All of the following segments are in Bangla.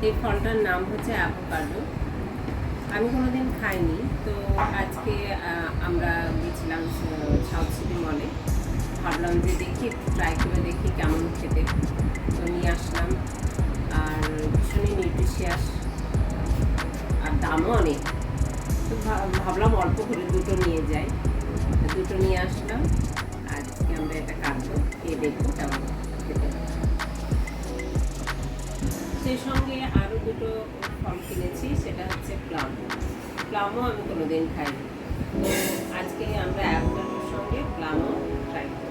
এই ফলটার নাম হচ্ছে অ্যাভোকাডো। আমি কোনোদিন খাইনি, তো আজকে আমরা গেছিলাম সাউথ সিটি মলে। ভাবলাম যে দেখি, ট্রাই করে দেখি কেমন খেতে, তো নিয়ে আসলাম। আর ভীষণই নিউট্রিশিয়াস, আর দামও অনেক। তো ভাবলাম অল্প করে দুটো নিয়ে যাই, দুটো নিয়ে আসলাম। আজকে আমরা এটা কাটবো, খেয়ে দেখবো কেমন খেতে। সেই সঙ্গে আরও দুটো ফল কিনেছি, সেটা হচ্ছে প্লাম। প্লামও আমি কোনোদিন খাইনি, তো আজকে আমরা অ্যাভোকাডোর সঙ্গে প্লামও ট্রাই করব।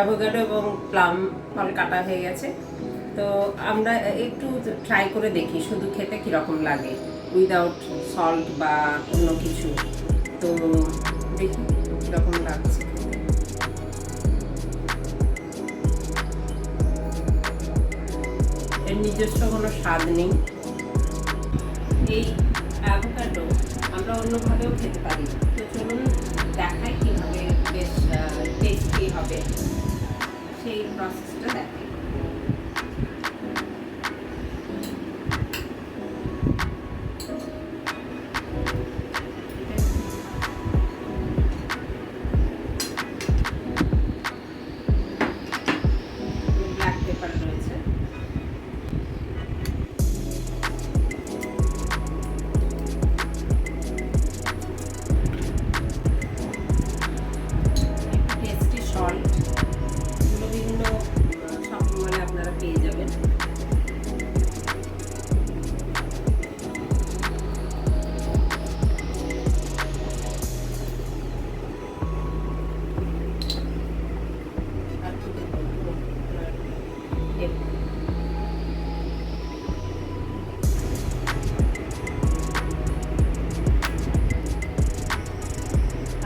অ্যাভোকাডো এবং প্লাম ফল কাটা হয়ে গেছে, তো আমরা একটু ট্রাই করে দেখি শুধু খেতে কীরকম লাগে, উইদাউট সল্ট বা অন্য কিছু। তো দেখি কীরকম লাগছে। এর নিজস্ব কোনো স্বাদ নেই। এই অ্যাভোকাডো আমরা অন্যভাবেও খেতে পারি, তো চলুন দেখাই কীভাবে বেশ টেস্টি হবে, সেই প্রসেসটা দেখাই। ব্ল্যাক পেপার রয়েছে, টেস্টি সল্ট, এগুলো বিভিন্ন শপিং মলে আপনারা পেয়ে যাবেন।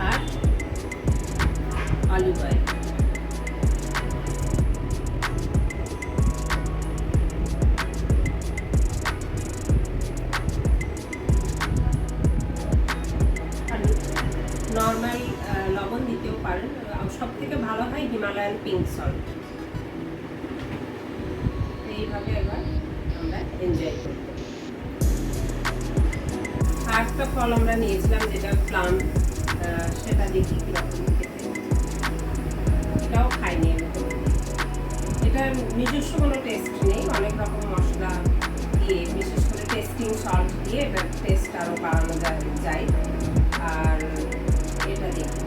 আর অলিভ অয়েল। নর্মাল লবণ দিতেও পারেন, সব থেকে ভালো হয় হিমালয়ান পিঙ্ক সল্ট। এইভাবে এবার আমরা এনজয় করব। আরেকটা ফল আমরা নিয়েছিলাম যেটা প্লাম, সেটা দেখি কীরকম খেতে। এটাও খাইনি আমি কোনোদিন। এটার নিজস্ব কোনো টেস্ট নেই, অনেক রকম মশলা দিয়ে, বিশেষ করে টেস্টিং সল্ট দিয়ে এটার টেস্ট আরও বাড়ানো যায়। আর এটা দেখি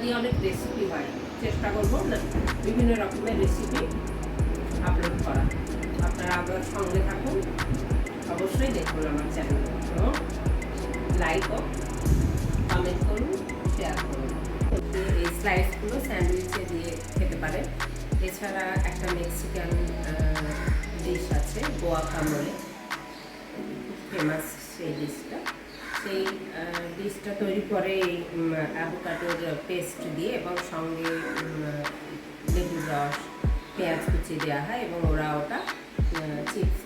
দিয়ে অনেক রেসিপি হয়, চেষ্টা করবো না বিভিন্ন রকমের রেসিপি আপলোড করা। আপনারা আমার সঙ্গে থাকুন, অবশ্যই দেখুন আমার চ্যানেল এবং লাইক ও কমেন্ট করুন, শেয়ার করুন। এই স্লাইসগুলো স্যান্ডউইচে দিয়ে খেতে পারেন। এছাড়া একটা মেক্সিকান ডিশ আছে গুয়াকামোলে, ফেমাস সেই ডিশটা। সেই ডিশটা তৈরি করে অ্যাভোকাডোর পেস্ট দিয়ে এবং সঙ্গে লেবুর রস, পেঁয়াজ কুচি দেওয়া হয় এবং ওরা ওটা চিপস